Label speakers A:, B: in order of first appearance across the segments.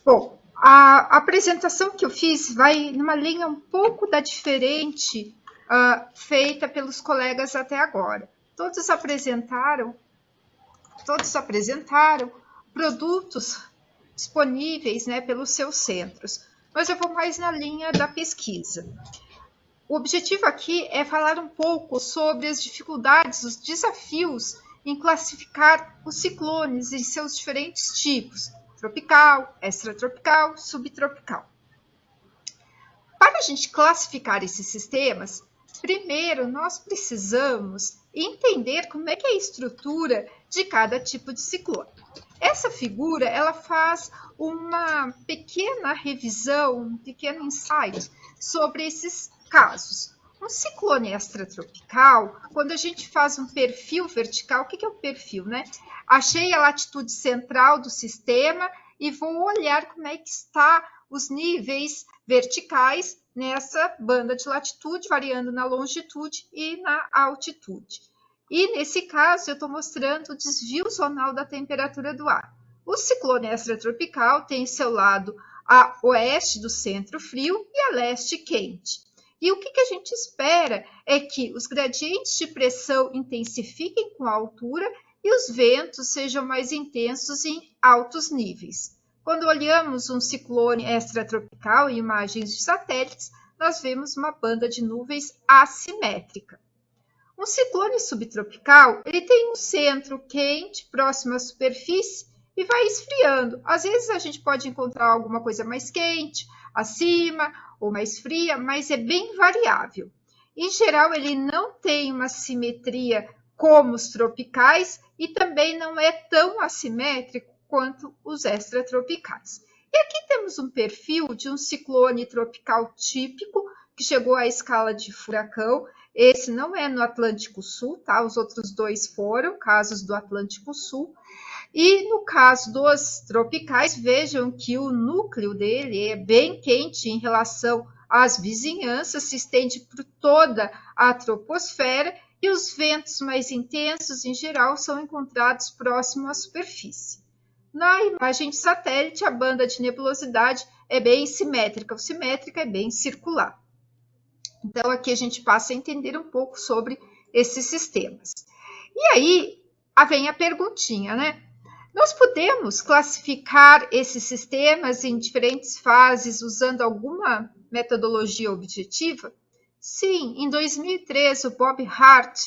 A: Bom, a apresentação que eu fiz vai numa linha um pouco da diferente feita pelos colegas até agora. Todos apresentaram produtos disponíveis, né, pelos seus centros, mas eu vou mais na linha da pesquisa. O objetivo aqui é falar um pouco sobre as dificuldades, os desafios em classificar os ciclones em seus diferentes tipos: tropical, extratropical, subtropical. Para a gente classificar esses sistemas, primeiro nós precisamos entender como é que é a estrutura de cada tipo de ciclone. Essa figura, ela faz uma pequena revisão, um pequeno insight sobre esses casos. Um ciclone extratropical, quando a gente faz um perfil vertical, o que é o perfil, né? Achei a latitude central do sistema e vou olhar como é que está os níveis verticais nessa banda de latitude, variando na longitude e na altitude. E nesse caso, eu estou mostrando o desvio zonal da temperatura do ar. O ciclone extratropical tem seu lado a oeste do centro frio e a leste quente. E o que a gente espera é que os gradientes de pressão intensifiquem com a altura e os ventos sejam mais intensos em altos níveis. Quando olhamos um ciclone extratropical em imagens de satélites, nós vemos uma banda de nuvens assimétrica. Um ciclone subtropical, ele tem um centro quente, próximo à superfície, e vai esfriando. Às vezes a gente pode encontrar alguma coisa mais quente, acima, ou mais fria, mas é bem variável. Em geral, ele não tem uma simetria como os tropicais e também não é tão assimétrico quanto os extratropicais. E aqui temos um perfil de um ciclone tropical típico, que chegou à escala de furacão. Esse não é no Atlântico Sul, tá? Os outros dois foram casos do Atlântico Sul. E no caso dos tropicais, vejam que o núcleo dele é bem quente em relação às vizinhanças, se estende por toda a troposfera e os ventos mais intensos, em geral, são encontrados próximo à superfície. Na imagem de satélite, a banda de nebulosidade é bem simétrica, ou simétrica é bem circular. Então, aqui a gente passa a entender um pouco sobre esses sistemas. E aí, vem a perguntinha, né? Nós podemos classificar esses sistemas em diferentes fases usando alguma metodologia objetiva? Sim, em 2003, o Bob Hart,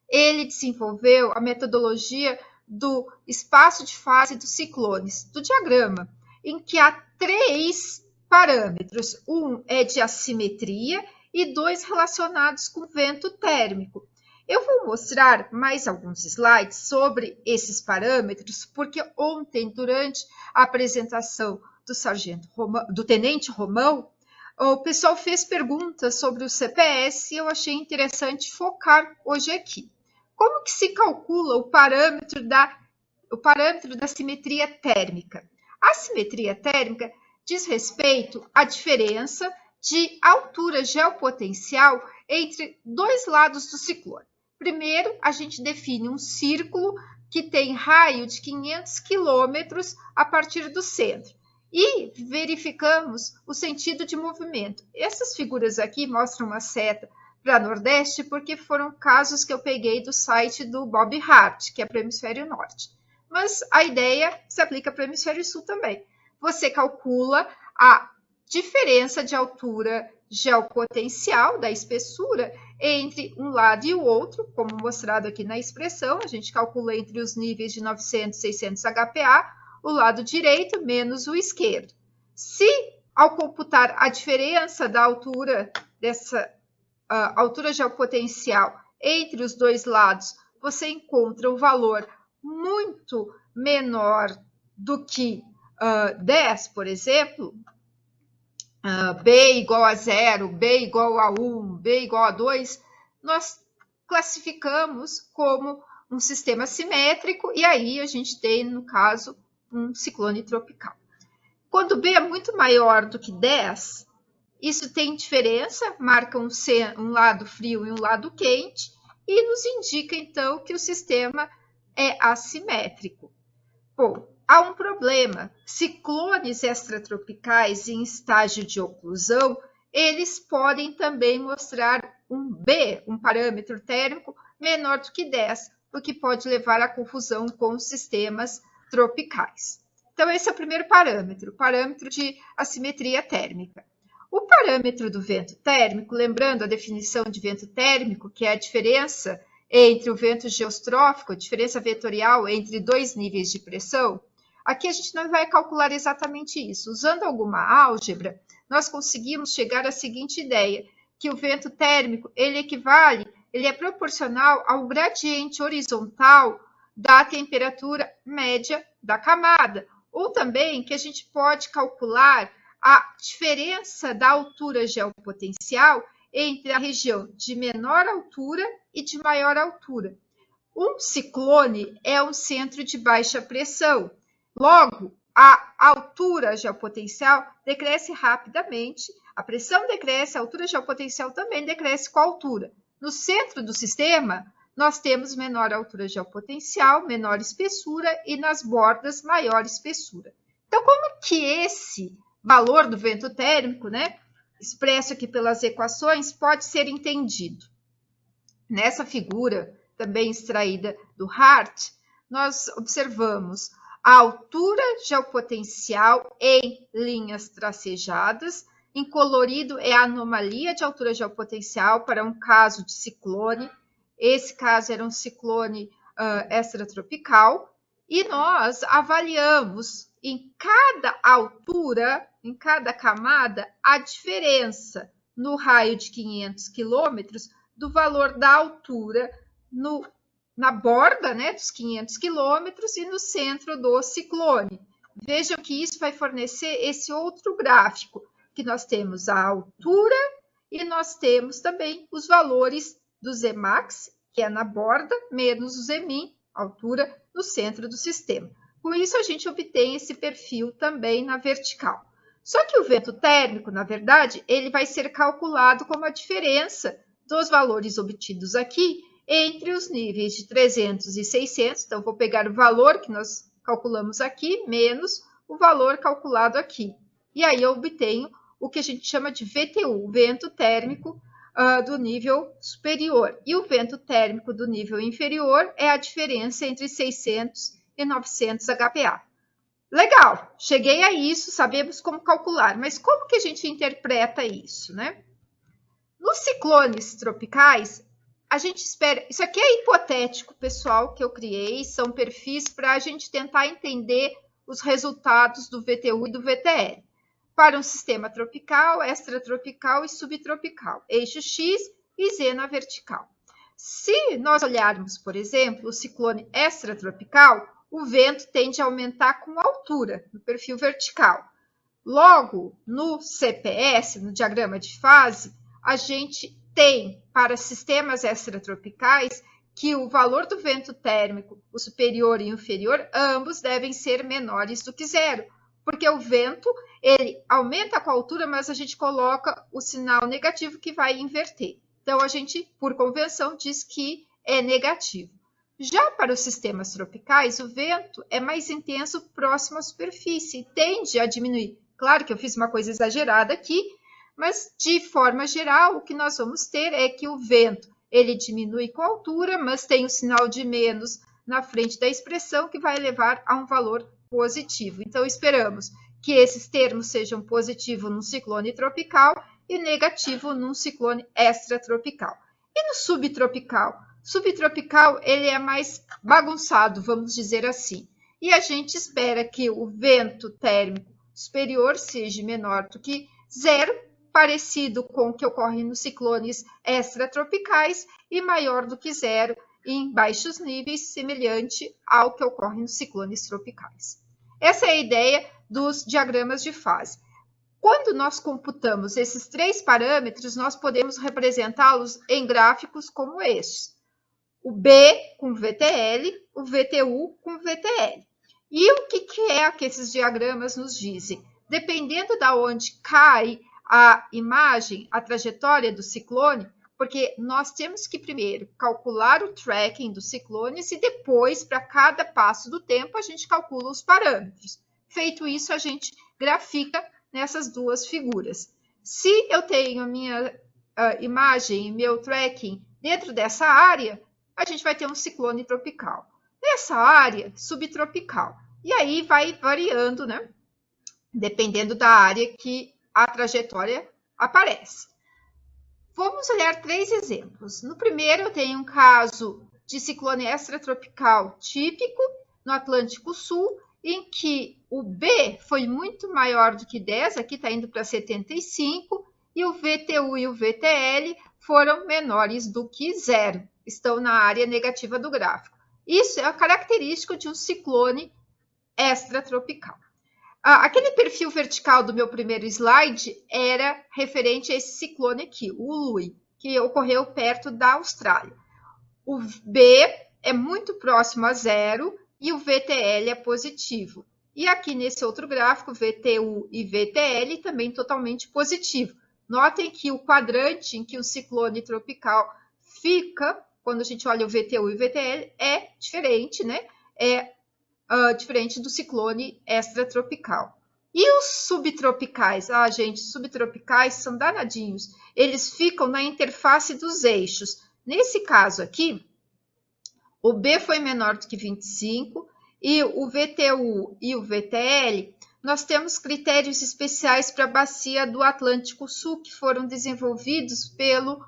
A: ele desenvolveu a metodologia do espaço de fase dos ciclones, do diagrama, em que há 3 parâmetros. Um é de assimetria e 2 relacionados com vento térmico. Eu vou mostrar mais alguns slides sobre esses parâmetros, porque ontem, durante a apresentação do Tenente Romão, o pessoal fez perguntas sobre o CPS e eu achei interessante focar hoje aqui. Como que se calcula o parâmetro da simetria térmica? A simetria térmica diz respeito à diferença de altura geopotencial entre 2 lados do ciclone. Primeiro, a gente define um círculo que tem raio de 500 quilômetros a partir do centro e verificamos o sentido de movimento. Essas figuras aqui mostram uma seta para Nordeste porque foram casos que eu peguei do site do Bob Hart, que é para o hemisfério norte. Mas a ideia se aplica para o hemisfério sul também. Você calcula a diferença de altura geopotencial da espessura entre um lado e o outro, como mostrado aqui na expressão. A gente calcula entre os níveis de 900 e 600 HPA, o lado direito menos o esquerdo. Se, ao computar a diferença da altura dessa altura geopotencial entre os 2 lados, você encontra um valor muito menor do que 10, por exemplo, B igual a 0, B igual a 1, B igual a 2, nós classificamos como um sistema simétrico e aí a gente tem, no caso, um ciclone tropical. Quando B é muito maior do que 10, isso tem diferença, marca um lado frio e um lado quente e nos indica, então, que o sistema é assimétrico. Bom, há um problema. Ciclones extratropicais em estágio de oclusão, eles podem também mostrar um B, um parâmetro térmico menor do que 10, o que pode levar à confusão com os sistemas tropicais. Então, esse é o primeiro parâmetro, o parâmetro de assimetria térmica. O parâmetro do vento térmico, lembrando a definição de vento térmico, que é a diferença entre o vento geostrófico, a diferença vetorial entre dois níveis de pressão, aqui a gente não vai calcular exatamente isso. Usando alguma álgebra, nós conseguimos chegar à seguinte ideia, que o vento térmico, ele é proporcional ao gradiente horizontal da temperatura média da camada, ou também que a gente pode calcular a diferença da altura geopotencial entre a região de menor altura e de maior altura. Um ciclone é um centro de baixa pressão. Logo, a altura geopotencial decresce rapidamente, a pressão decresce, a altura geopotencial também decresce com a altura. No centro do sistema, nós temos menor altura geopotencial, menor espessura e nas bordas, maior espessura. Então, como que esse valor do vento térmico, expresso aqui pelas equações, pode ser entendido? Nessa figura, também extraída do Hart, nós observamos a altura geopotencial em linhas tracejadas. Em colorido é a anomalia de altura geopotencial para um caso de ciclone. Esse caso era um ciclone extratropical. E nós avaliamos em cada altura, em cada camada, a diferença no raio de 500 quilômetros do valor da altura na borda dos 500 quilômetros e no centro do ciclone. Vejam que isso vai fornecer esse outro gráfico, que nós temos a altura e nós temos também os valores do Zmax, que é na borda, menos o Zmin, altura no centro do sistema. Com isso, a gente obtém esse perfil também na vertical. Só que o vento térmico, na verdade, ele vai ser calculado como a diferença dos valores obtidos aqui entre os níveis de 300 e 600. Então, vou pegar o valor que nós calculamos aqui, menos o valor calculado aqui. E aí eu obtenho o que a gente chama de VTU, o vento térmico do nível superior. E o vento térmico do nível inferior é a diferença entre 600 e 900 HPA. Legal, cheguei a isso, sabemos como calcular, mas como que a gente interpreta isso, Nos ciclones tropicais, a gente espera... Isso aqui é hipotético, pessoal, que eu criei, são perfis para a gente tentar entender os resultados do VTU e do VTL. Para um sistema tropical, extratropical e subtropical, eixo X e Z na vertical. Se nós olharmos, por exemplo, o ciclone extratropical, o vento tende a aumentar com altura, no perfil vertical. Logo, no CPS, no diagrama de fase, a gente tem, para sistemas extratropicais, que o valor do vento térmico, o superior e o inferior, ambos devem ser menores do que zero, porque o vento, ele aumenta com a altura, mas a gente coloca o sinal negativo que vai inverter. Então, a gente, por convenção, diz que é negativo. Já para os sistemas tropicais, o vento é mais intenso próximo à superfície, tende a diminuir. Claro que eu fiz uma coisa exagerada aqui, mas de forma geral, o que nós vamos ter é que o vento ele diminui com a altura, mas tem o sinal de menos na frente da expressão que vai levar a um valor positivo. Então, esperamos que esses termos sejam positivos num ciclone tropical e negativo num ciclone extratropical. E no subtropical? Subtropical, ele é mais bagunçado, vamos dizer assim. E a gente espera que o vento térmico superior seja menor do que zero, parecido com o que ocorre nos ciclones extratropicais, e maior do que zero em baixos níveis, semelhante ao que ocorre nos ciclones tropicais. Essa é a ideia dos diagramas de fase. Quando nós computamos esses três parâmetros, nós podemos representá-los em gráficos como estes. O B com VTL, o VTU com VTL. E o que é que esses diagramas nos dizem? Dependendo de onde cai a imagem, a trajetória do ciclone, porque nós temos que primeiro calcular o tracking dos ciclones e depois, para cada passo do tempo, a gente calcula os parâmetros. Feito isso, a gente grafica nessas duas figuras. Se eu tenho a minha imagem, meu tracking dentro dessa área, a gente vai ter um ciclone tropical. Nessa área, subtropical. E aí vai variando, né? Dependendo da área que a trajetória aparece. Vamos olhar 3 exemplos. No primeiro, eu tenho um caso de ciclone extratropical típico no Atlântico Sul, em que o B foi muito maior do que 10, aqui está indo para 75, e o VTU e o VTL foram menores do que 0, estão na área negativa do gráfico. Isso é característico de um ciclone extratropical. Aquele perfil vertical do meu primeiro slide era referente a esse ciclone aqui, o Louis, que ocorreu perto da Austrália. O B é muito próximo a 0 e o VTL é positivo. E aqui nesse outro gráfico, VTU e VTL também totalmente positivo. Notem que o quadrante em que o ciclone tropical fica, quando a gente olha o VTU e o VTL, é diferente, né? Diferente do ciclone extratropical. E os subtropicais? Gente, subtropicais são danadinhos. Eles ficam na interface dos eixos. Nesse caso aqui, o B foi menor do que 25 e o VTU e o VTL, nós temos critérios especiais para a bacia do Atlântico Sul que foram desenvolvidos pelo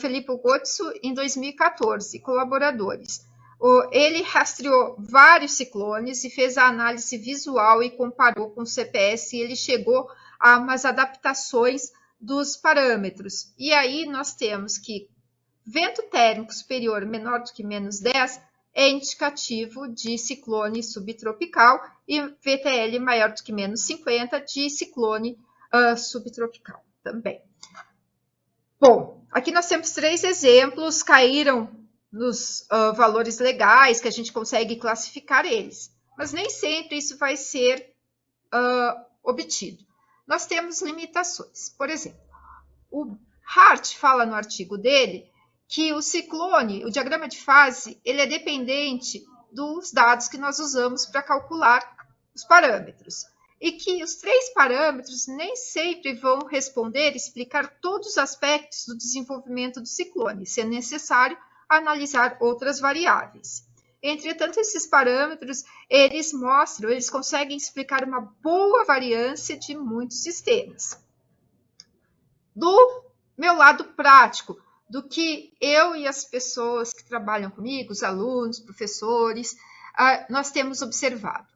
A: Felipe Gotzo em 2014, colaboradores. Ele rastreou vários ciclones e fez a análise visual e comparou com o CPS e ele chegou a umas adaptações dos parâmetros. E aí nós temos que vento térmico superior menor do que menos 10 é indicativo de ciclone subtropical e VTL maior do que menos 50 de ciclone subtropical também. Bom, aqui nós temos 3 exemplos, caíram nos valores legais que a gente consegue classificar eles, mas nem sempre isso vai ser obtido. Nós temos limitações. Por exemplo, o Hart fala no artigo dele que o ciclone, o diagrama de fase, ele é dependente dos dados que nós usamos para calcular os parâmetros. E que os 3 parâmetros nem sempre vão responder, explicar todos os aspectos do desenvolvimento do ciclone, sendo necessário analisar outras variáveis. Entretanto, esses parâmetros, eles conseguem explicar uma boa variância de muitos sistemas. Do meu lado prático, do que eu e as pessoas que trabalham comigo, os alunos, professores, nós temos observado.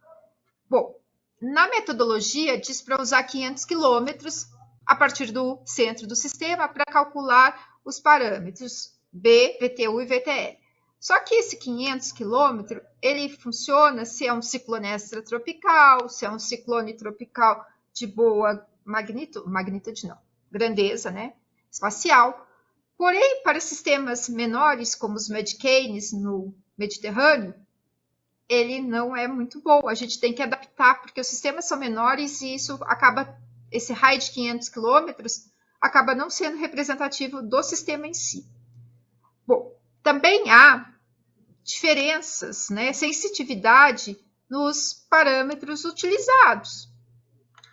A: Bom, na metodologia diz para usar 500 quilômetros a partir do centro do sistema para calcular os parâmetros B, VTU e VTL. Só que esse 500 quilômetros, ele funciona se é um ciclone extratropical, se é um ciclone tropical de boa magnitude não, grandeza, né, espacial. Porém, para sistemas menores, como os Medcanes no Mediterrâneo, ele não é muito bom. A gente tem que adaptar, porque os sistemas são menores e isso acaba, esse raio de 500 quilômetros, acaba não sendo representativo do sistema em si. Bom, também há diferenças, né, sensitividade nos parâmetros utilizados.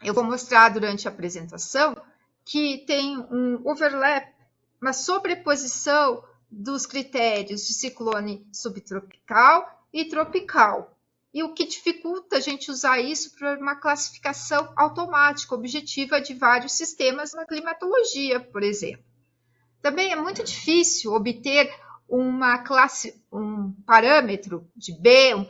A: Eu vou mostrar durante a apresentação que tem um overlap, uma sobreposição dos critérios de ciclone subtropical e tropical. E o que dificulta a gente usar isso para uma classificação automática, objetiva de vários sistemas na climatologia, por exemplo. Também é muito difícil obter um parâmetro de B, um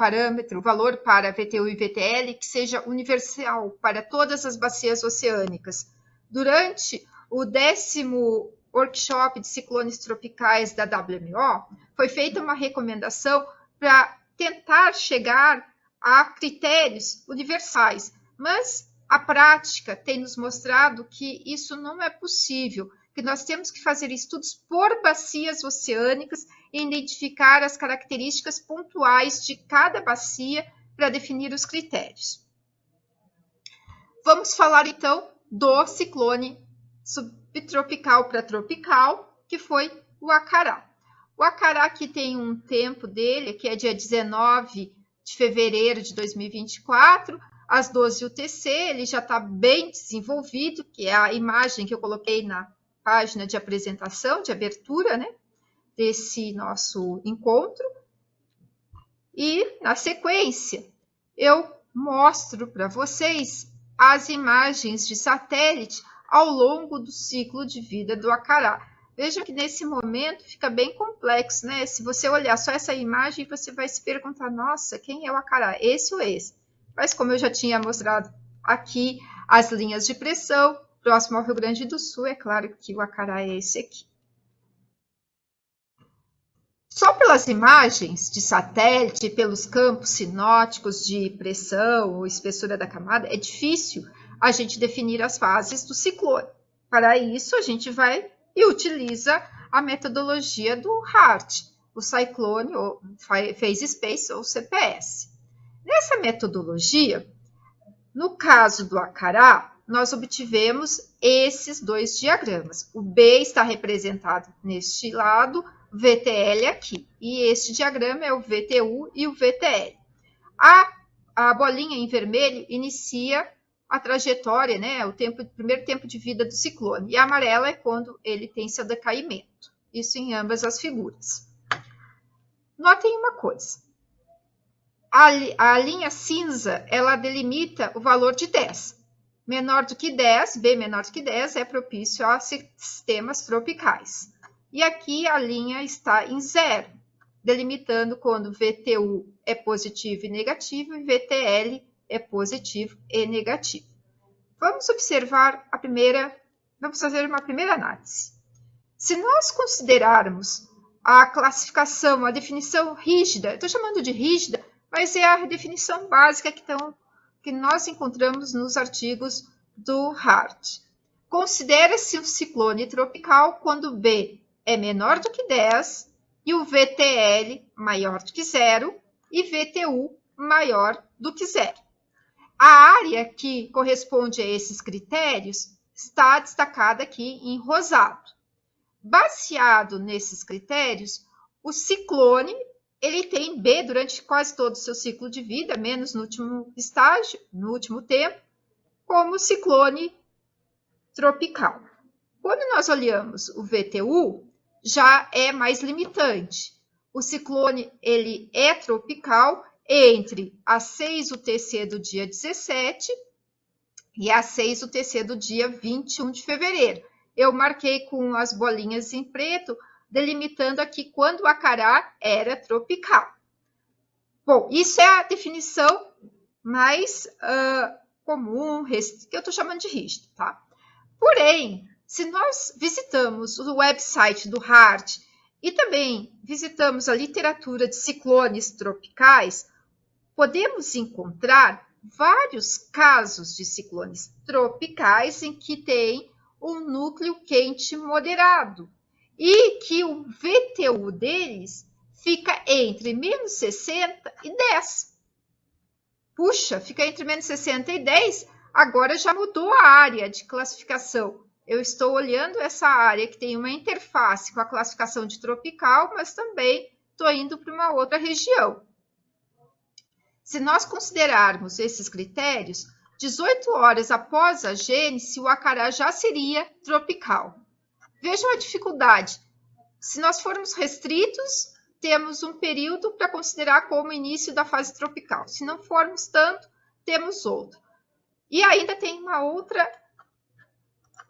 A: valor para VTU e VTL que seja universal para todas as bacias oceânicas. Durante o 10º workshop de ciclones tropicais da WMO, foi feita uma recomendação para tentar chegar a critérios universais, mas a prática tem nos mostrado que isso não é possível, que nós temos que fazer estudos por bacias oceânicas e identificar as características pontuais de cada bacia para definir os critérios. Vamos falar então do ciclone subtropical para tropical, que foi o Acará. O Acará aqui tem um tempo dele, que é dia 19 de fevereiro de 2024, às 12 UTC, ele já está bem desenvolvido, que é a imagem que eu coloquei na página de apresentação, de abertura, né, desse nosso encontro. E, na sequência, eu mostro para vocês as imagens de satélite ao longo do ciclo de vida do Acará. Veja que nesse momento fica bem complexo, né? Se você olhar só essa imagem, você vai se perguntar, nossa, quem é o Acará? Esse ou esse? Mas como eu já tinha mostrado aqui as linhas de pressão, próximo ao Rio Grande do Sul, é claro que o Acará é esse aqui. Só pelas imagens de satélite, pelos campos sinóticos de pressão ou espessura da camada, é difícil a gente definir as fases do ciclone. Para isso, a gente vai e utiliza a metodologia do HART, o Cyclone ou Phase Space ou CPS. Nessa metodologia, no caso do Acará, nós obtivemos esses dois diagramas. O B está representado neste lado, VTL aqui. E este diagrama é o VTU e o VTL. A bolinha em vermelho inicia a trajetória, né, o primeiro tempo de vida do ciclone. E a amarela é quando ele tem seu decaimento. Isso em ambas as figuras. Notem uma coisa. A linha cinza, ela delimita o valor de 10. Menor do que 10, B menor do que 10, é propício a sistemas tropicais. E aqui a linha está em 0, delimitando quando VTU é positivo e negativo e VTL é positivo e negativo. Vamos observar vamos fazer uma primeira análise. Se nós considerarmos a classificação, a definição rígida, estou chamando de rígida, mas é a definição básica que nós encontramos nos artigos do HART. Considera-se um ciclone tropical quando B é menor do que 10 e o VTL maior do que 0 e VTU maior do que 0. A área que corresponde a esses critérios está destacada aqui em rosado. Baseado nesses critérios, o ciclone ele tem B durante quase todo o seu ciclo de vida, menos no último estágio, no último tempo, como ciclone tropical. Quando nós olhamos o VTU, já é mais limitante. O ciclone ele é tropical entre as 6 UTC do dia 17 e as 6 UTC do dia 21 de fevereiro. Eu marquei com as bolinhas em preto, delimitando aqui quando o Acará era tropical. Bom, isso é a definição mais comum, que eu estou chamando de rígido, tá? Porém, se nós visitamos o website do HART e também visitamos a literatura de ciclones tropicais, podemos encontrar vários casos de ciclones tropicais em que tem um núcleo quente moderado e que o VTU deles fica entre menos 60 e 10. Puxa, fica entre menos 60 e 10, agora já mudou a área de classificação. Eu estou olhando essa área que tem uma interface com a classificação de tropical, mas também estou indo para uma outra região. Se nós considerarmos esses critérios, 18 horas após a gênese, o Acará já seria tropical. Vejam a dificuldade. Se nós formos restritos, temos um período para considerar como início da fase tropical. Se não formos tanto, temos outro. E ainda tem uma outra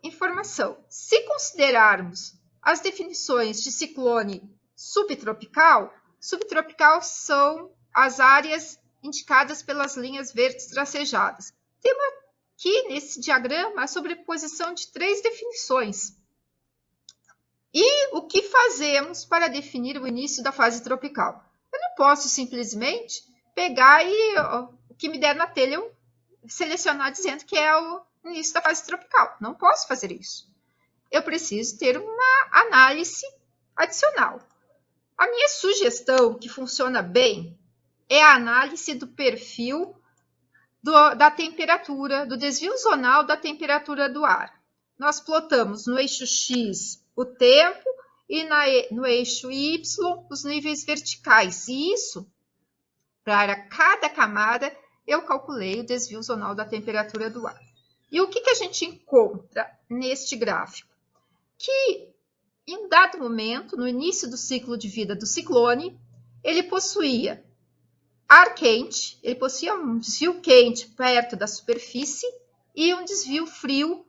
A: informação. Se considerarmos as definições de ciclone subtropical, subtropical são as áreas indicadas pelas linhas verdes tracejadas. Temos aqui nesse diagrama a sobreposição de 3 definições. E o que fazemos para definir o início da fase tropical? Eu não posso simplesmente pegar e o que me der na telha eu selecionar dizendo que é o início da fase tropical. Não posso fazer isso. Eu preciso ter uma análise adicional. A minha sugestão, que funciona bem, é a análise do perfil da temperatura, do desvio zonal da temperatura do ar. Nós plotamos no eixo X o tempo e no eixo Y, os níveis verticais. E isso, para cada camada, eu calculei o desvio zonal da temperatura do ar. E o que a gente encontra neste gráfico? Que em um dado momento, no início do ciclo de vida do ciclone, ele possuía ar quente, ele possuía um desvio quente perto da superfície e um desvio frio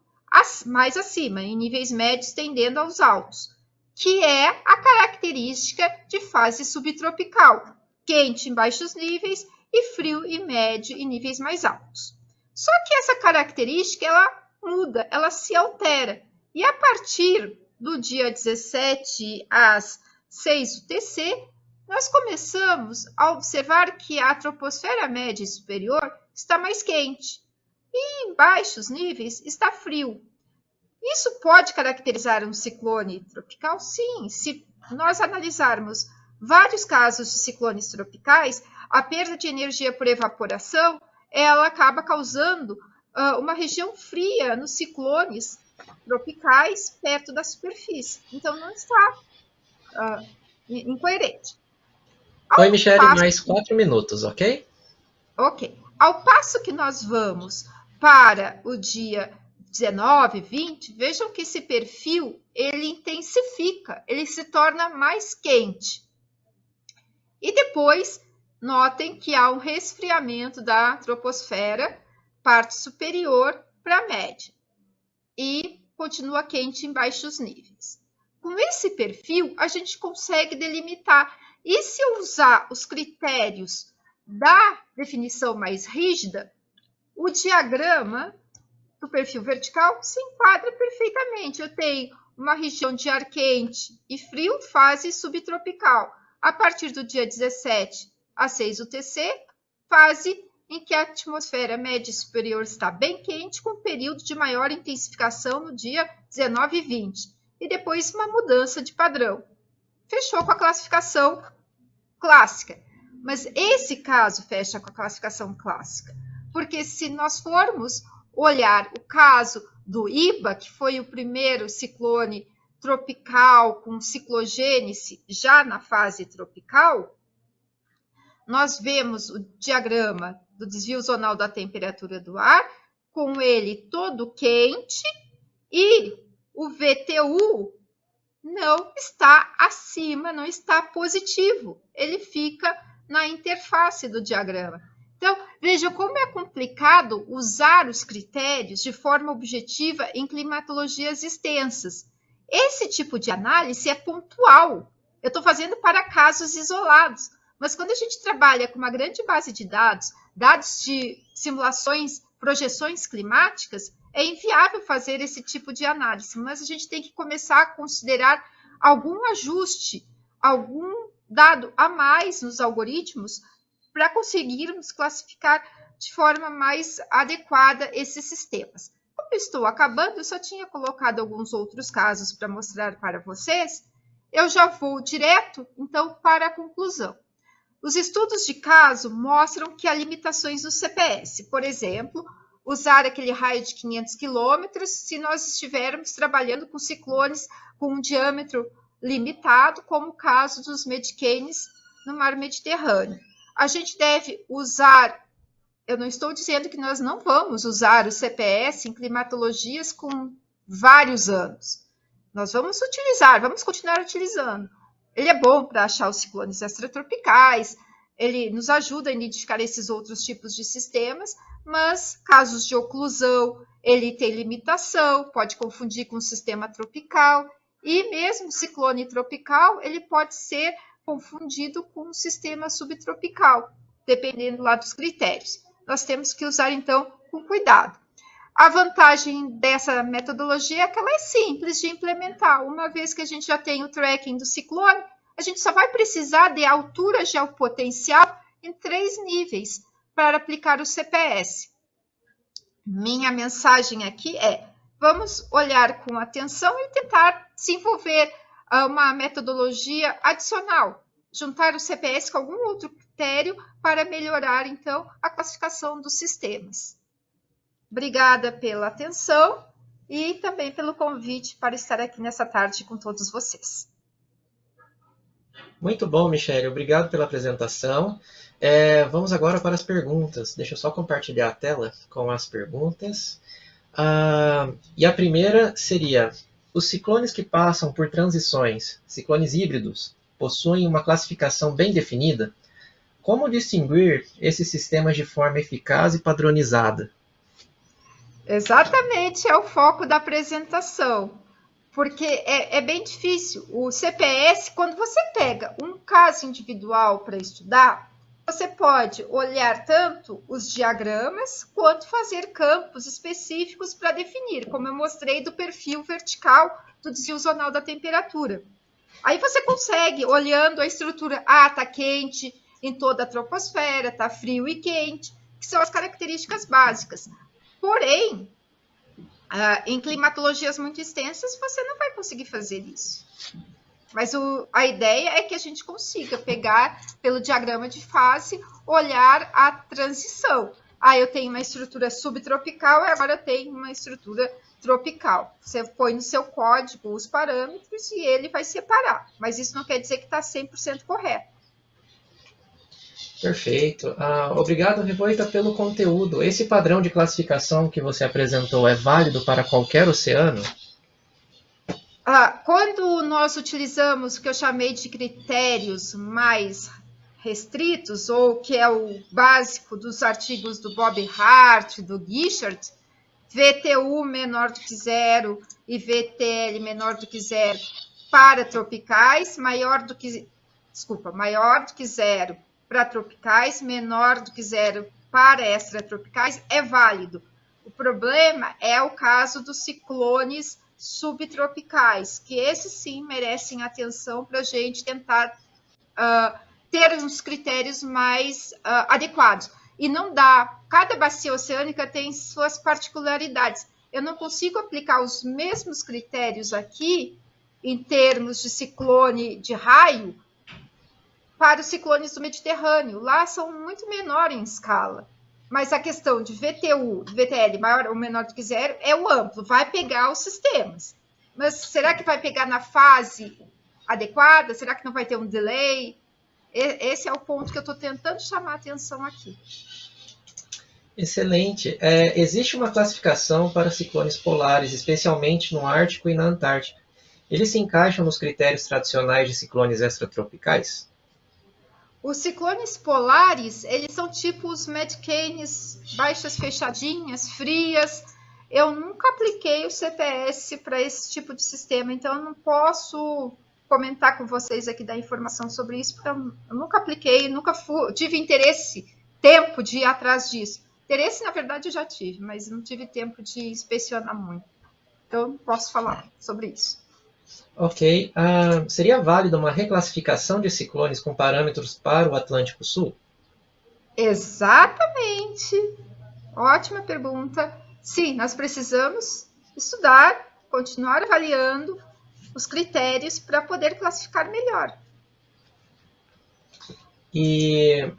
A: mais acima, em níveis médios tendendo aos altos, que é a característica de fase subtropical, quente em baixos níveis e frio e médio em níveis mais altos. Só que essa característica ela muda, ela se altera, e a partir do dia 17 às 6 UTC, nós começamos a observar que a troposfera média e superior está mais quente e em baixos níveis está frio. Isso pode caracterizar um ciclone tropical? Sim, se nós analisarmos vários casos de ciclones tropicais, a perda de energia por evaporação, ela acaba causando uma região fria nos ciclones tropicais perto da superfície. Então, não está incoerente.
B: Oi, Michele, mais 4 minutos, ok?
A: Ok. Ao passo que nós vamos para o dia 19, 20, vejam que esse perfil, ele intensifica, ele se torna mais quente. E depois, notem que há um resfriamento da troposfera, parte superior para a média. E continua quente em baixos níveis. Com esse perfil, a gente consegue delimitar. E se eu usar os critérios da definição mais rígida, o diagrama do perfil vertical se enquadra perfeitamente. Eu tenho uma região de ar quente e frio, fase subtropical. A partir do dia 17 a 6 UTC, fase em que a atmosfera média e superior está bem quente, com período de maior intensificação no dia 19 e 20. E depois uma mudança de padrão. Fechou com a classificação clássica. Mas esse caso fecha com a classificação clássica. Porque se nós formos olhar o caso do Iba, que foi o primeiro ciclone tropical com ciclogênese já na fase tropical, nós vemos o diagrama do desvio zonal da temperatura do ar, com ele todo quente, e o VTU não está acima, não está positivo. Ele fica na interface do diagrama. Então, veja como é complicado usar os critérios de forma objetiva em climatologias extensas. Esse tipo de análise é pontual. Eu estou fazendo para casos isolados. Mas quando a gente trabalha com uma grande base de dados, dados de simulações, projeções climáticas, é inviável fazer esse tipo de análise. Mas a gente tem que começar a considerar algum ajuste, algum dado a mais nos algoritmos para conseguirmos classificar de forma mais adequada esses sistemas. Como eu estou acabando, eu só tinha colocado alguns outros casos para mostrar para vocês. Eu já vou direto, então, para a conclusão. Os estudos de caso mostram que há limitações no CPS. Por exemplo, usar aquele raio de 500 quilômetros se nós estivermos trabalhando com ciclones com um diâmetro limitado, como o caso dos Medicanes no mar Mediterrâneo. A gente deve usar, eu não estou dizendo que nós não vamos usar o CPS em climatologias com vários anos. Nós vamos utilizar, vamos continuar utilizando. Ele é bom para achar os ciclones extratropicais, ele nos ajuda a identificar esses outros tipos de sistemas, mas casos de oclusão, ele tem limitação, pode confundir com o sistema tropical, e mesmo o ciclone tropical, ele pode ser confundido com o sistema subtropical, dependendo lá dos critérios. Nós temos que usar, então, com cuidado. A vantagem dessa metodologia é que ela é simples de implementar. Uma vez que a gente já tem o tracking do ciclone, a gente só vai precisar de altura geopotencial em 3 níveis para aplicar o CPS. Minha mensagem aqui é: vamos olhar com atenção e tentar desenvolver uma metodologia adicional, juntar o CPS com algum outro critério para melhorar, então, a classificação dos sistemas. Obrigada pela atenção e também pelo convite para estar aqui nessa tarde com todos vocês.
B: Muito bom, Michele. Obrigado pela apresentação. Vamos agora para as perguntas. Deixa eu só compartilhar a tela com as perguntas. E a primeira seria: os ciclones que passam por transições, ciclones híbridos, possuem uma classificação bem definida? Como distinguir esses sistemas de forma eficaz e padronizada?
A: Exatamente, é o foco da apresentação, porque é bem difícil. O CPS, quando você pega um caso individual para estudar, você pode olhar tanto os diagramas, quanto fazer campos específicos para definir, como eu mostrei do perfil vertical do desvio zonal da temperatura. Aí você consegue, olhando a estrutura, está quente em toda a troposfera, está frio e quente, que são as características básicas. Porém, em climatologias muito extensas, você não vai conseguir fazer isso. Mas a ideia é que a gente consiga pegar, pelo diagrama de fase, olhar a transição. Eu tenho uma estrutura subtropical e agora eu tenho uma estrutura tropical. Você põe no seu código os parâmetros e ele vai separar. Mas isso não quer dizer que está 100% correto.
B: Perfeito. Obrigado, Revoita, pelo conteúdo. Esse padrão de classificação que você apresentou é válido para qualquer oceano?
A: Quando nós utilizamos o que eu chamei de critérios mais restritos, ou que é o básico dos artigos do Bob Hart, do Guichard, VTU menor do que zero e VTL menor do que zero para tropicais, maior do que zero para tropicais, menor do que zero para extratropicais, é válido. O problema é o caso dos ciclones subtropicais, que esses sim merecem atenção para a gente tentar ter uns critérios mais adequados. E não dá, cada bacia oceânica tem suas particularidades. Eu não consigo aplicar os mesmos critérios aqui, em termos de ciclone de raio, para os ciclones do Mediterrâneo. Lá são muito menores em escala. Mas a questão de VTU, VTL maior ou menor do que zero é o amplo, vai pegar os sistemas. Mas será que vai pegar na fase adequada? Será que não vai ter um delay? Esse é o ponto que eu estou tentando chamar a atenção aqui.
B: Excelente. Existe uma classificação para ciclones polares, especialmente no Ártico e na Antártica. Eles se encaixam nos critérios tradicionais de ciclones extratropicais?
A: Os ciclones polares, eles são tipo os Medcanes, baixas fechadinhas, frias. Eu nunca apliquei o CPS para esse tipo de sistema, então eu não posso comentar com vocês aqui, dar informação sobre isso, porque eu nunca apliquei, nunca tive tempo de ir atrás disso. Interesse, na verdade, eu já tive, mas não tive tempo de inspecionar muito. Então, não posso falar sobre isso.
B: Ok. Seria válida uma reclassificação de ciclones com parâmetros para o Atlântico Sul?
A: Exatamente. Ótima pergunta. Sim, nós precisamos estudar, continuar avaliando os critérios para poder classificar melhor.
B: E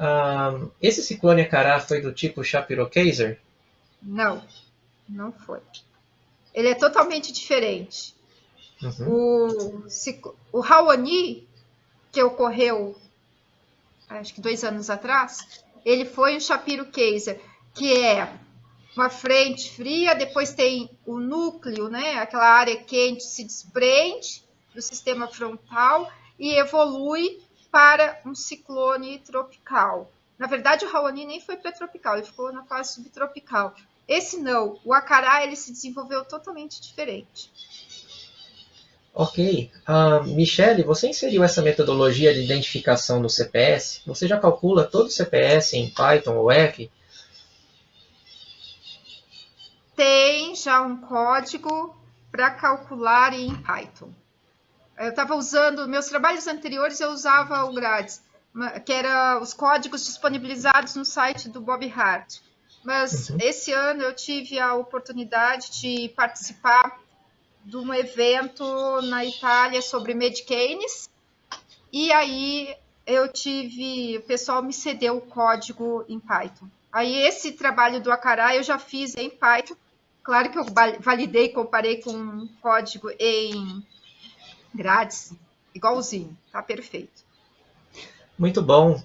B: esse ciclone Acará foi do tipo Shapiro-Kaiser?
A: Não, não foi. Ele é totalmente diferente.
B: Uhum.
A: O Raoni, que ocorreu acho que 2 anos atrás, ele foi um Shapiro-Kaiser, que é uma frente fria, depois tem o núcleo, né? Aquela área quente se desprende do sistema frontal e evolui para um ciclone tropical. Na verdade, o Raoni nem foi pré-tropical, ele ficou na fase subtropical. Esse não, o Acará, ele se desenvolveu totalmente diferente.
B: Ok. Michele, você inseriu essa metodologia de identificação no CPS? Você já calcula todo o CPS em Python ou R?
A: Tem já um código para calcular em Python. Eu estava usando, meus trabalhos anteriores eu usava o Grades, que era os códigos disponibilizados no site do Bob Hart. Mas esse ano eu tive a oportunidade de participar de um evento na Itália sobre Medcanes, e aí o pessoal me cedeu o código em Python. Aí esse trabalho do Acará eu já fiz em Python, claro que eu validei, comparei com um código em Grades, igualzinho, tá perfeito.
B: Muito bom.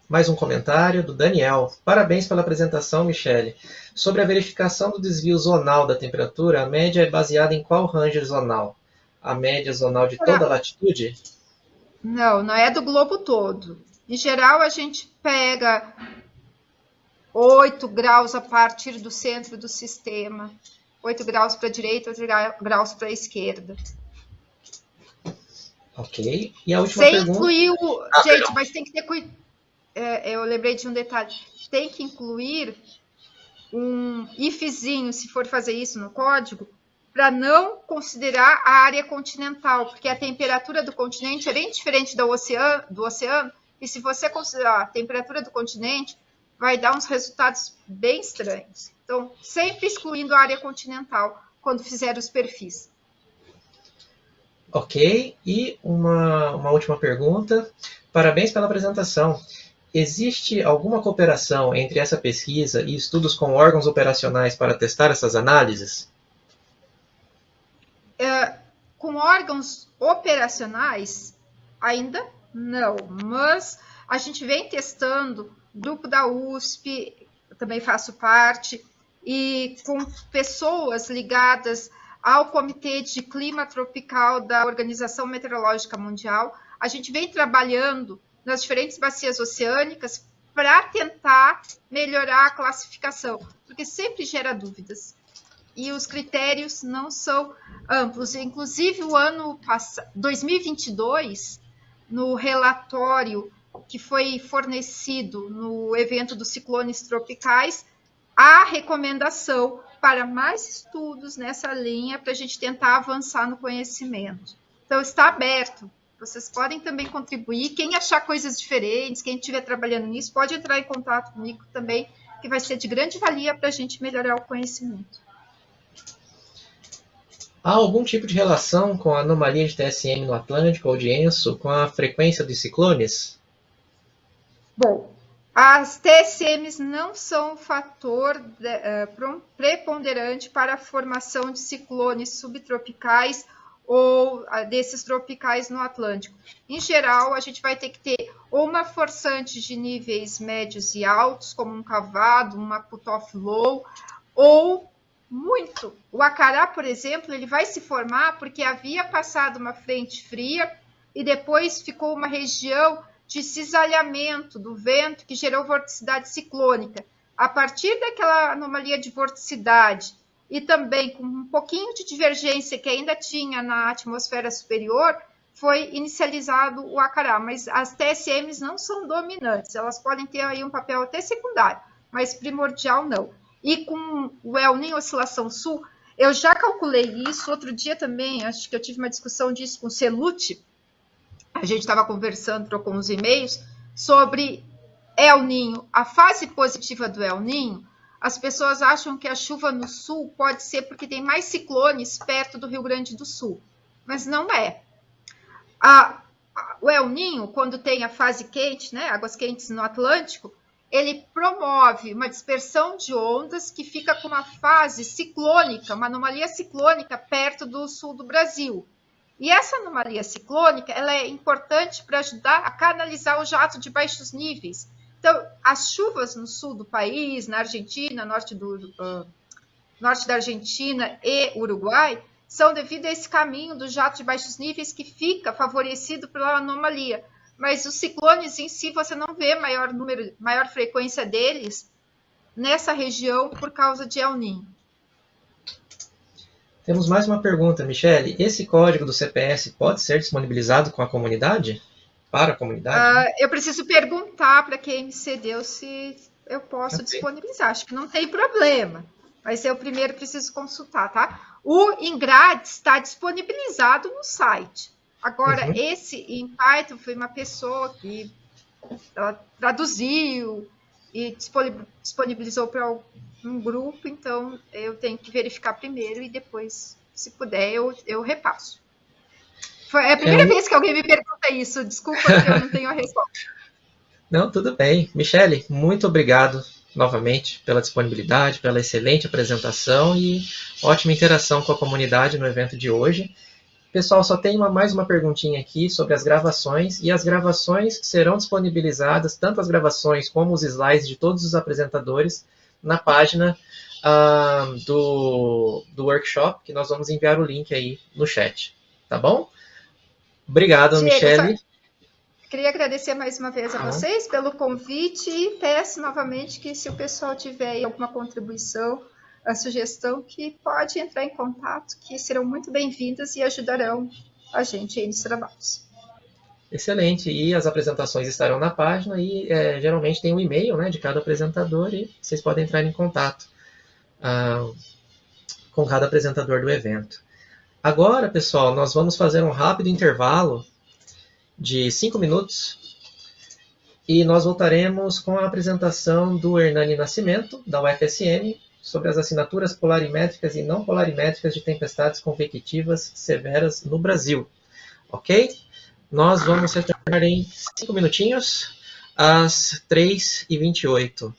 B: Mais um comentário do Daniel. Parabéns pela apresentação, Michele. Sobre a verificação do desvio zonal da temperatura, a média é baseada em qual range zonal? A média zonal de toda a latitude?
A: Não, não é do globo todo. Em geral, a gente pega 8 graus a partir do centro do sistema. 8 graus para a direita, 8 graus para a esquerda.
B: Ok. E a última
A: sem
B: pergunta...
A: incluir gente,
B: perdão.
A: mas tem que ter cuidado. Eu lembrei de um detalhe. Tem que incluir um ifzinho, se for fazer isso no código, para não considerar a área continental, porque a temperatura do continente é bem diferente do oceano, e se você considerar a temperatura do continente, vai dar uns resultados bem estranhos. Então, sempre excluindo a área continental quando fizer os perfis.
B: Ok, e uma última pergunta. Parabéns pela apresentação. Existe alguma cooperação entre essa pesquisa e estudos com órgãos operacionais para testar essas análises?
A: Com órgãos operacionais, ainda não, mas a gente vem testando, grupo da USP, eu também faço parte, e com pessoas ligadas ao Comitê de Clima Tropical da Organização Meteorológica Mundial. A gente vem trabalhando nas diferentes bacias oceânicas para tentar melhorar a classificação, porque sempre gera dúvidas. E os critérios não são amplos. Inclusive, o ano passado, 2022, no relatório que foi fornecido no evento dos ciclones tropicais, há recomendação para mais estudos nessa linha para a gente tentar avançar no conhecimento. Então, está aberto. Vocês podem também contribuir. Quem achar coisas diferentes, quem estiver trabalhando nisso, pode entrar em contato comigo também, que vai ser de grande valia para a gente melhorar o conhecimento.
B: Há algum tipo de relação com a anomalia de TSM no Atlântico ou de ENSO com a frequência dos ciclones?
A: Bom, as TSMs não são um fator preponderante para a formação de ciclones subtropicais ou desses tropicais no Atlântico. Em geral, a gente vai ter que ter ou uma forçante de níveis médios e altos, como um cavado, uma cutoff low, ou muito. O Acará, por exemplo, ele vai se formar porque havia passado uma frente fria e depois ficou uma região de cisalhamento do vento que gerou vorticidade ciclônica. A partir daquela anomalia de vorticidade e também com um pouquinho de divergência que ainda tinha na atmosfera superior, foi inicializado o Acará. Mas as TSMs não são dominantes, elas podem ter aí um papel até secundário, mas primordial não. E com o El Niño Oscilação Sul, eu já calculei isso. Outro dia também, acho que eu tive uma discussão disso com o Celucci. A gente estava conversando, trocou uns e-mails, sobre El Niño. A fase positiva do El Niño, as pessoas acham que a chuva no sul pode ser porque tem mais ciclones perto do Rio Grande do Sul. Mas não é. O El Niño, quando tem a fase quente, né, águas quentes no Atlântico, ele promove uma dispersão de ondas que fica com uma fase ciclônica, uma anomalia ciclônica perto do sul do Brasil. E essa anomalia ciclônica ela é importante para ajudar a canalizar o jato de baixos níveis. Então, as chuvas no sul do país, na Argentina, norte da Argentina e Uruguai, são devido a esse caminho do jato de baixos níveis que fica favorecido pela anomalia. Mas os ciclones em si, você não vê maior frequência deles nessa região por causa de El Niño.
B: Temos mais uma pergunta, Michele. Esse código do CPS pode ser disponibilizado com a comunidade? Para a comunidade?
A: Eu preciso perguntar para quem me cedeu se eu posso disponibilizar. Acho que não tem problema, mas eu primeiro preciso consultar, tá? O Ingrad está disponibilizado no site. Agora, esse em Python foi uma pessoa que ela traduziu e disponibilizou para um grupo, então eu tenho que verificar primeiro e depois, se puder, eu repasso. É a primeira vez que alguém me pergunta isso, desculpa que eu não tenho a resposta.
B: Não, tudo bem. Michele, muito obrigado novamente pela disponibilidade, pela excelente apresentação e ótima interação com a comunidade no evento de hoje. Pessoal, só tem mais uma perguntinha aqui sobre as gravações, e as gravações serão disponibilizadas, tanto as gravações como os slides de todos os apresentadores, na página do workshop, que nós vamos enviar o link aí no chat, tá bom? Obrigado,
A: Diego,
B: Michele.
A: queria agradecer mais uma vez a vocês pelo convite e peço novamente que, se o pessoal tiver alguma contribuição, a sugestão, que pode entrar em contato, que serão muito bem-vindas e ajudarão a gente aí nos trabalhos.
B: Excelente, e as apresentações estarão na página e geralmente tem um e-mail, né, de cada apresentador, e vocês podem entrar em contato com cada apresentador do evento. Agora, pessoal, nós vamos fazer um rápido intervalo de 5 minutos e nós voltaremos com a apresentação do Hernani Nascimento, da UFSM, sobre as assinaturas polarimétricas e não polarimétricas de tempestades convectivas severas no Brasil. Ok? Nós vamos retornar em 5 minutinhos, às 3h28.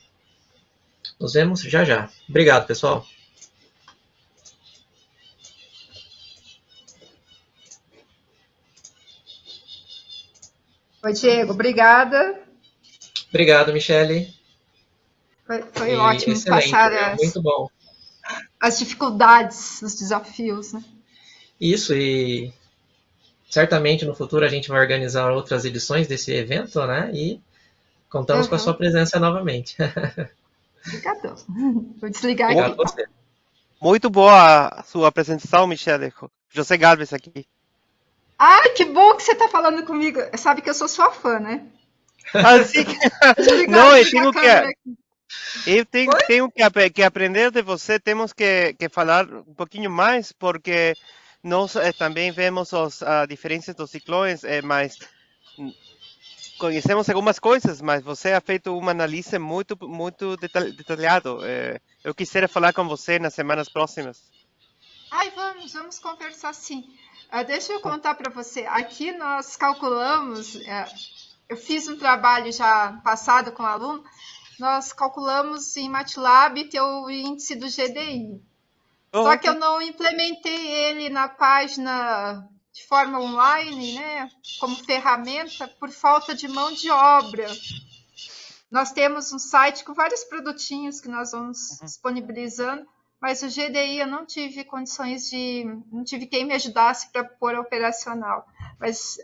B: Nos vemos já já. Obrigado, pessoal.
A: Oi, Diego, obrigada.
B: Obrigado, Michele.
A: Foi ótimo passar
B: muito bom.
A: As dificuldades, os desafios, né?
B: Isso, e certamente no futuro a gente vai organizar outras edições desse evento, né? E contamos com a sua presença novamente.
A: Obrigadão. Vou desligar
B: Obrigado
A: aqui.
B: você.
C: Muito boa a sua apresentação, Michele. José Galvez aqui.
A: Ah, que bom que você está falando comigo. Sabe que eu sou sua fã, né?
C: Assim que... Não, eu tenho que aprender de você. Temos que falar um pouquinho mais, porque nós também vemos as diferenças dos ciclones, mas conhecemos algumas coisas, mas você ha feito uma análise muito detalhado. Eu quisiera falar com você nas semanas próximas.
A: Ai, vamos conversar sim. Deixa eu contar para você. Aqui nós calculamos, eu fiz um trabalho já passado com aluno, nós calculamos em MATLAB teu índice do GDI. Só que eu não implementei ele na página de forma online, né, como ferramenta, por falta de mão de obra. Nós temos um site com vários produtinhos que nós vamos disponibilizando, mas o GDI eu não tive condições não tive quem me ajudasse para pôr operacional. Mas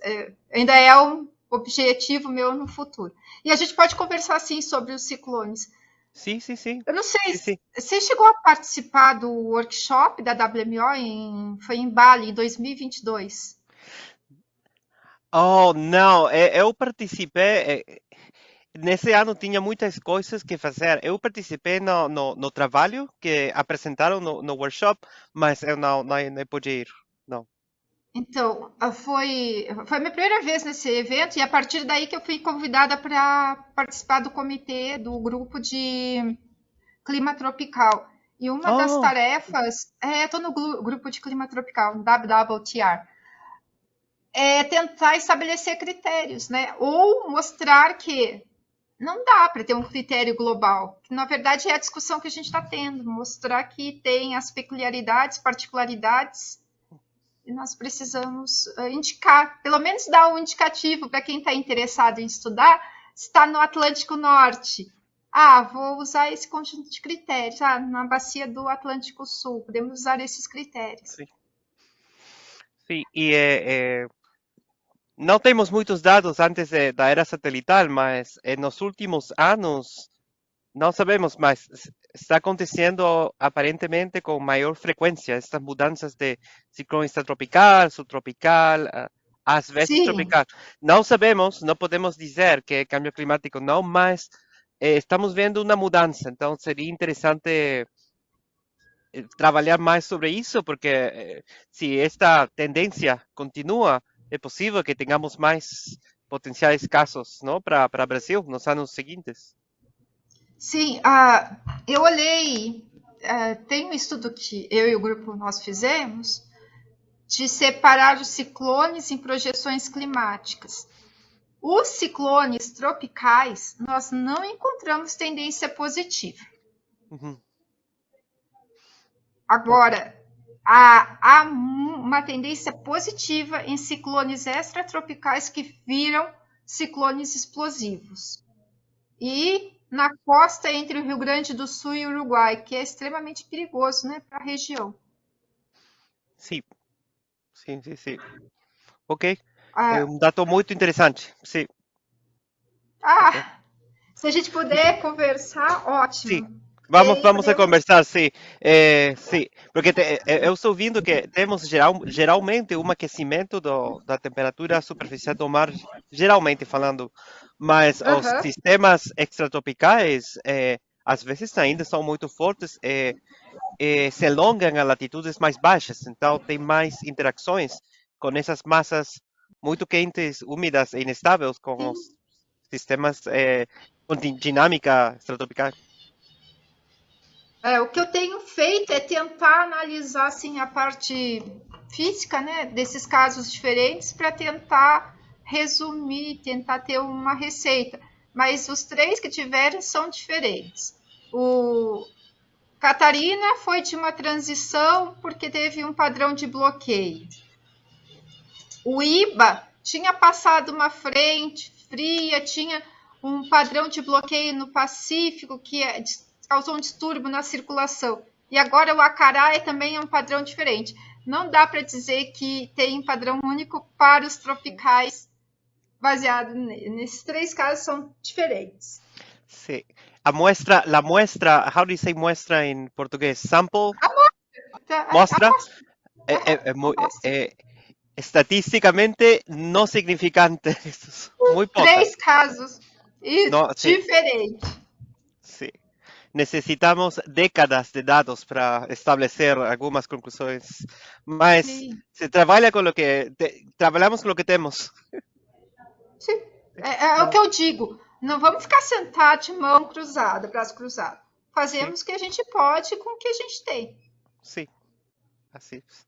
A: ainda é um objetivo meu no futuro. E a gente pode conversar, sim, sobre os ciclones.
C: Sim.
A: Eu não sei, você chegou a participar do workshop da WMO, foi em Bali, em 2022?
C: Oh, não, eu participei... Nesse ano tinha muitas coisas que fazer. Eu participei no trabalho que apresentaram no workshop, mas eu não pude ir, não.
A: Então, foi a minha primeira vez nesse evento, e a partir daí que eu fui convidada para participar do comitê do grupo de clima tropical. E uma das tarefas, estou no grupo de clima tropical, no WWTR, é tentar estabelecer critérios, né? Ou mostrar que não dá para ter um critério global. Que, na verdade, é a discussão que a gente está tendo, mostrar que tem as peculiaridades, particularidades, e nós precisamos indicar, pelo menos dar um indicativo para quem está interessado em estudar, se está no Atlântico Norte. Vou usar esse conjunto de critérios. Na bacia do Atlântico Sul, podemos usar esses critérios.
C: Sim, e não temos muitos dados antes da era satelital, mas nos últimos anos, não sabemos, mas está acontecendo aparentemente com maior frequência estas mudanças de ciclone extratropical, subtropical, às vezes tropical. Não sabemos, não podemos dizer que é cambio climático, não, mas estamos vendo uma mudança, então seria interessante trabalhar mais sobre isso, porque se esta tendência continua, é possível que tenhamos mais potenciais casos, não, para o Brasil nos anos seguintes.
A: Sim, eu olhei, tem um estudo que eu e o grupo nós fizemos de separar os ciclones em projeções climáticas. Os ciclones tropicais, nós não encontramos tendência positiva. Agora, há uma tendência positiva em ciclones extratropicais que viram ciclones explosivos. E na costa entre o Rio Grande do Sul e o Uruguai, que é extremamente perigoso, né, para a região.
C: Sim, sim, sim, sim. Ok, é
A: Ah,
C: um dado muito interessante. Sim, ok.
A: se a gente puder conversar,
C: Sim,
A: ótimo.
C: vamos a
A: Podemos.
C: conversar, sim. Sim, porque eu estou vendo que temos geralmente um aquecimento da temperatura superficial do mar, geralmente falando, mas os
A: Aham.
C: sistemas extratropicais às vezes ainda são muito fortes e se alongam a latitudes mais baixas, então tem mais interações com essas massas muito quentes, úmidas e inestáveis com
A: Sim.
C: os sistemas com dinâmica extratropical.
A: O que eu tenho feito é tentar analisar assim, a parte física, né, desses casos diferentes para tentar resumir, tentar ter uma receita. Mas os três que tiveram são diferentes. O Catarina foi de uma transição porque teve um padrão de bloqueio. O Iba tinha passado uma frente fria, tinha um padrão de bloqueio no Pacífico que causou um distúrbio na circulação. E agora o Acará também é um padrão diferente. Não dá para dizer que tem um padrão único para os tropicais, baseado nesses três casos, são diferentes.
C: Sí. La muestra, how do you say muestra en portugués? Sample,
A: A
C: mostra, estatísticamente no significante, muy pocas.
A: três casos
C: No, sí,
A: diferentes.
C: sí. Necesitamos décadas de datos para establecer algunas conclusiones, mas
A: Sim.
C: se trabaja con lo que, trabajamos con lo que tenemos.
A: Sim. É o que eu digo. Não vamos ficar sentados de mão cruzada, braço cruzado.
C: Sí,
A: Fazemos o que a gente pode com o que a gente tem.
C: sí, así es.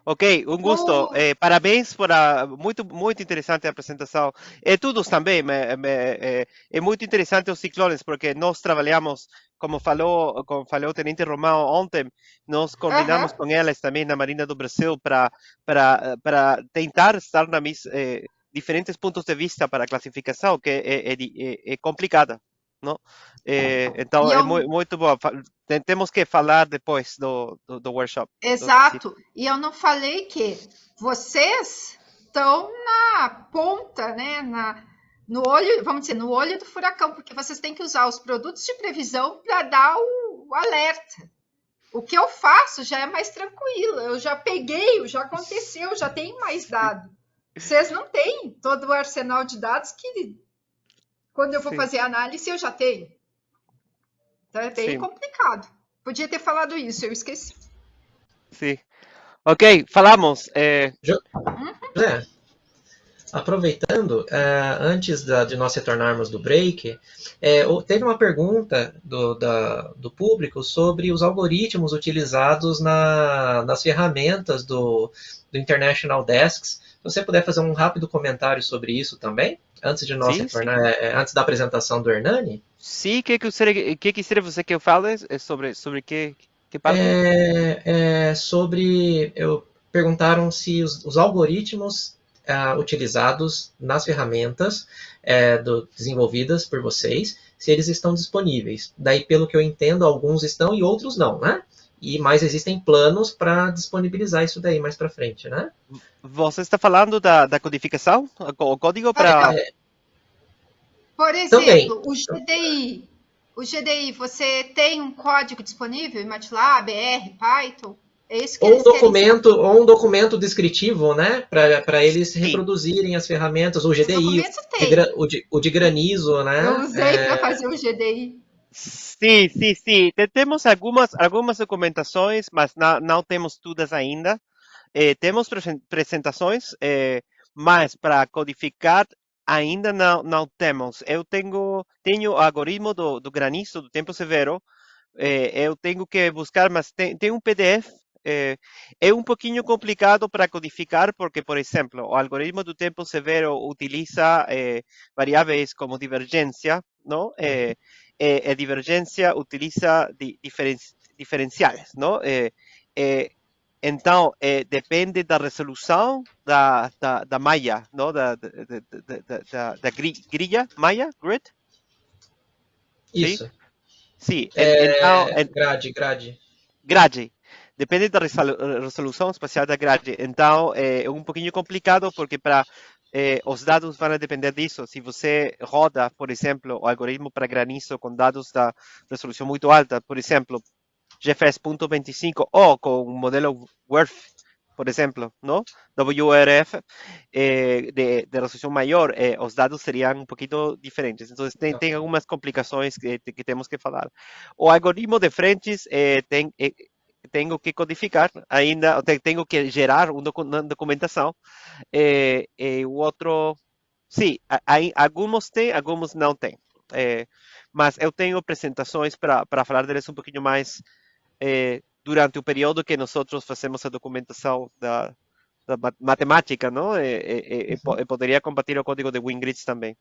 C: Ok, um gosto.
A: O...
C: Parabéns por muito interessante a apresentação. E todos também. É muito interessante os ciclones, porque nós trabalhamos, como falou o Tenente Romão ontem, nós coordinamos
A: Aham.
C: com elas também na Marinha do Brasil para tentar estar na diferentes pontos de vista para a classificação, que é complicada, não? Então,
A: E
C: é
A: eu,
C: muito bom. Temos que falar depois do workshop.
A: exato. E eu não falei que vocês estão na ponta, né? No olho, vamos dizer, no olho do furacão, porque vocês têm que usar os produtos de previsão para dar o alerta. O que eu faço já é mais tranquilo. Eu já peguei, já aconteceu, já tenho mais dado. Vocês não têm todo o arsenal de dados que, quando eu vou
C: Sim,
A: fazer análise, eu já tenho. Então é bem
C: sim.
A: complicado. Podia ter falado isso, eu esqueci.
C: Sim. Ok, falamos.
B: José, aproveitando, antes de nós retornarmos do break, teve uma pergunta do público sobre os algoritmos utilizados nas ferramentas do International Desks. Se você puder fazer um rápido comentário sobre isso também, antes de nós
C: Sim, sim.
B: retornar, antes da apresentação do Hernani.
C: Sim, que você que eu fale sobre que parte?
B: Perguntaram se os algoritmos utilizados nas ferramentas desenvolvidas por vocês, se eles estão disponíveis. Daí, pelo que eu entendo, alguns estão e outros não, né? Mas existem planos para disponibilizar isso daí mais para frente, né?
C: Você está falando da codificação? O código para.
A: Por
B: Também,
A: exemplo, o GDI, você tem um código disponível em MATLAB, R, Python? É isso que
B: ou
A: eles querem saber.
B: um documento descritivo, né, para eles
C: Sim,
B: reproduzirem as ferramentas, o
A: Esse
B: GDI,
A: documento tem.
B: o de granizo,
A: Eu
B: né?
A: usei para fazer o GDI.
C: sim, sim, sim. Temos algumas documentações, mas não temos todas ainda. Temos apresentações, mas para codificar ainda não temos. Eu tenho o algoritmo do granizo do tempo severo. Eu tenho que buscar, mas tem um PDF. É um pouquinho complicado para codificar, porque, por exemplo, o algoritmo do tempo severo utiliza variáveis como divergência, não? A divergência utiliza diferenciais, não? Então, depende da resolução da malha, não? Da grelha, malha, grid? Sim?
B: Isso.
C: Sim, então,
B: Grade.
C: grade. Depende da resolução espacial da grade. Então, é um pouquinho complicado porque os dados vão depender disso. Se você roda, por exemplo, o algoritmo para granizo com dados da resolução muito alta, por exemplo, GFS.25 ou com um modelo WRF, por exemplo, não? WRF, de resolução maior, os dados seriam um pouquinho diferentes. Então, tem algumas complicações que temos que falar. O algoritmo de frentes tenho que codificar ainda, tenho que gerar uma documentação. O outro, sim, alguns tem, alguns não tem. Mas eu tenho apresentações para falar deles um pouquinho mais durante o período que nós fazemos a documentação da matemática, não?
B: Uhum.
C: Poderia compartilhar o código de WinGrids também.